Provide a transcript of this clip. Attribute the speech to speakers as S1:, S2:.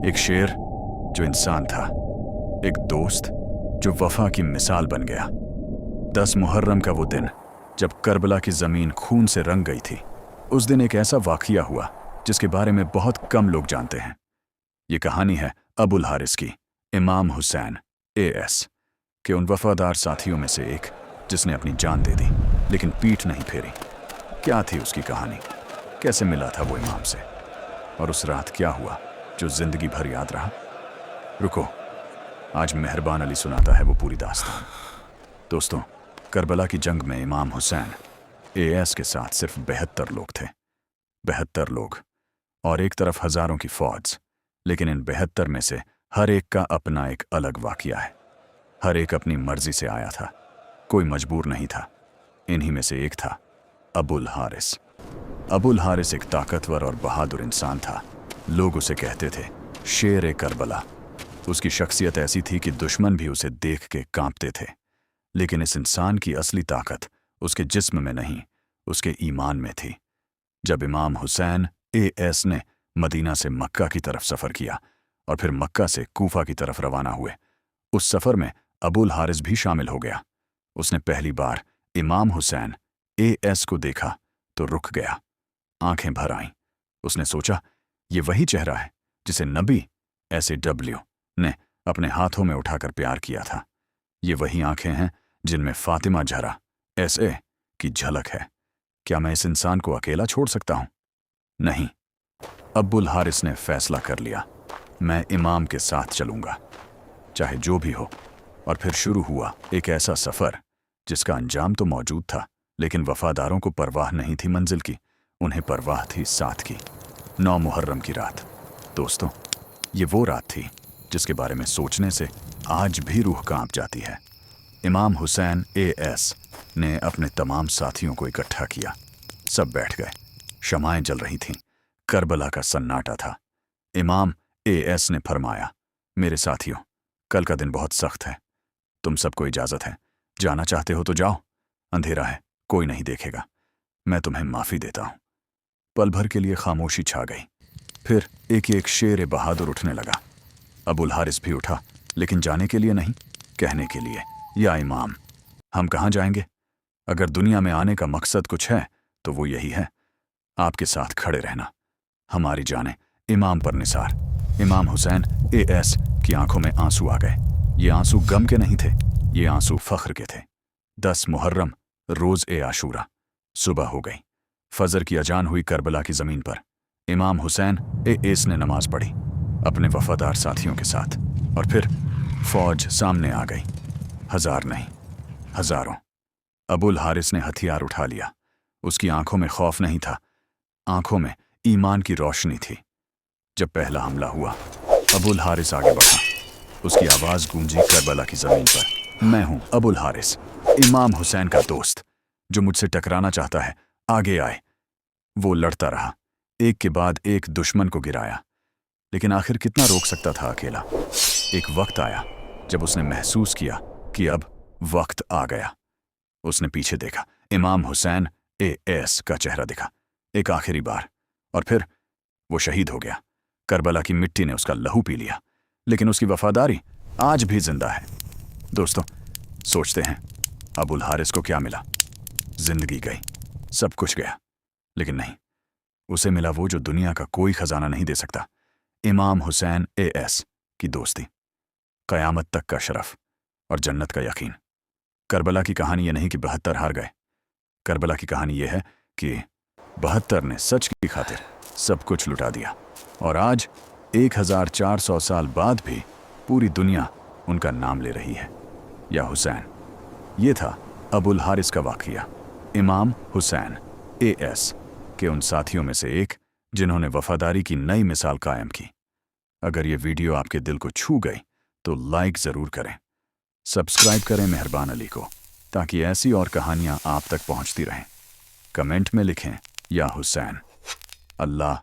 S1: एक शेर जो इंसान था, एक दोस्त जो वफा की मिसाल बन गया। 10 मुहर्रम का वो दिन जब करबला की ज़मीन खून से रंग गई थी। उस दिन एक ऐसा वाक़या हुआ जिसके बारे में बहुत कम लोग जानते हैं। ये कहानी है अबुल हारिस की, इमाम हुसैन AS के उन वफादार साथियों में से एक जिसने अपनी जान दे दी लेकिन पीठ नहीं फेरी। क्या थी उसकी कहानी? कैसे मिला था वो इमाम से? और उस रात क्या हुआ जो ज़िंदगी भर याद रहा? रुको, आज मेहरबान अली सुनाता है वो पूरी दास्तान। दोस्तों, करबला की जंग में इमाम हुसैन AS के साथ सिर्फ 72 लोग थे। 72 लोग, और एक तरफ हज़ारों की फ़ौज। लेकिन इन 72 में से हर एक का अपना एक अलग वाक़या है। हर एक अपनी मर्जी से आया था, कोई मजबूर नहीं था। इन्हीं में से एक था अबुल हारिस। अबुल हारिस एक ताकतवर और बहादुर इंसान था। लोग उसे कहते थे शेर करबला। उसकी शख्सियत ऐसी थी कि दुश्मन भी उसे देख के कांपते थे। लेकिन इस इंसान की असली ताकत उसके जिस्म में नहीं, उसके ईमान में थी। जब इमाम हुसैन AS ने मदीना से मक्का की तरफ सफ़र किया और फिर मक्का से कूफा की तरफ रवाना हुए, उस सफ़र में अबुल हारिस भी शामिल हो गया। उसने पहली बार इमाम हुसैन AS को देखा तो रुक गया, आंखें भर आईं। उसने सोचा, ये वही चेहरा है जिसे नबी SAW ने अपने हाथों में उठाकर प्यार किया था। ये वही आंखें हैं जिनमें फातिमा ज़हरा SA की झलक है। क्या मैं इस इंसान को अकेला छोड़ सकता हूं? नहीं। अबुल हारिस ने फैसला कर लिया, मैं इमाम के साथ चलूंगा, चाहे जो भी हो। और फिर शुरू हुआ एक ऐसा सफ़र जिसका अंजाम तो मौजूद था, लेकिन वफादारों को परवाह नहीं थी मंजिल की, उन्हें परवाह थी साथ की। 9 मुहर्रम की रात। दोस्तों, ये वो रात थी जिसके बारे में सोचने से आज भी रूह कांप जाती है। इमाम हुसैन AS ने अपने तमाम साथियों को इकट्ठा किया। सब बैठ गए, शमाएं जल रही थीं, करबला का सन्नाटा था। इमाम AS ने फरमाया, मेरे साथियों, कल का दिन बहुत सख्त है। तुम सबको इजाज़त है, जाना चाहते हो तो जाओ, अंधेरा है, कोई नहीं देखेगा। मैं तुम्हें माफ़ी देता हूँ। पल भर के लिए खामोशी छा गई। फिर एक शेर बहादुर उठने लगा। अबुल हारिस भी उठा, लेकिन जाने के लिए नहीं, कहने के लिए, या इमाम, हम कहाँ जाएंगे? अगर दुनिया में आने का मकसद कुछ है तो वो यही है, आपके साथ खड़े रहना। हमारी जानें इमाम पर निसार। इमाम हुसैन AS की आंखों में आंसू आ गए। ये आंसू गम के नहीं थे, ये आंसू फख्र के थे। 10 मुहर्रम, रोज़ आशूरा। सुबह हो गई, फजर की अजान हुई करबला की ज़मीन पर। इमाम हुसैन AS ने नमाज पढ़ी अपने वफादार साथियों के साथ, और फिर फौज सामने आ गई। हज़ार नहीं, हज़ारों। अबुल हारिस ने हथियार उठा लिया। उसकी आंखों में खौफ नहीं था, आंखों में ईमान की रोशनी थी। जब पहला हमला हुआ, अबुल हारिस आगे बढ़ा। उसकी आवाज़ गूंजी करबला की ज़मीन पर, मैं हूँ अबुल हारिस, इमाम हुसैन का दोस्त। जो मुझसे टकराना चाहता है आगे आए। वो लड़ता रहा, एक के बाद एक दुश्मन को गिराया, लेकिन आखिर कितना रोक सकता था अकेला? एक वक्त आया जब उसने महसूस किया कि अब वक्त आ गया। उसने पीछे देखा, इमाम हुसैन AS का चेहरा दिखा एक आखिरी बार, और फिर वो शहीद हो गया। करबला की मिट्टी ने उसका लहू पी लिया, लेकिन उसकी वफादारी आज भी जिंदा है। दोस्तों, सोचते हैं अबुल हारिस को क्या मिला? जिंदगी गई, सब कुछ गया, लेकिन नहीं, उसे मिला वो जो दुनिया का कोई खजाना नहीं दे सकता, इमाम हुसैन AS की दोस्ती, क़यामत तक का शरफ और जन्नत का यकीन। करबला की कहानी ये नहीं कि 72 हार गए। करबला की कहानी ये है कि 72 ने सच की खातिर सब कुछ लुटा दिया, और आज 1400 साल बाद भी पूरी दुनिया उनका नाम ले रही है, या हुसैन। ये था अबुल हारिस का वाक़या, इमाम हुसैन AS के उन साथियों में से एक जिन्होंने वफादारी की नई मिसाल कायम की। अगर ये वीडियो आपके दिल को छू गई तो लाइक ज़रूर करें, सब्सक्राइब करें मेहरबान अली को, ताकि ऐसी और कहानियाँ आप तक पहुँचती रहें। कमेंट में लिखें, या हुसैन। अल्लाह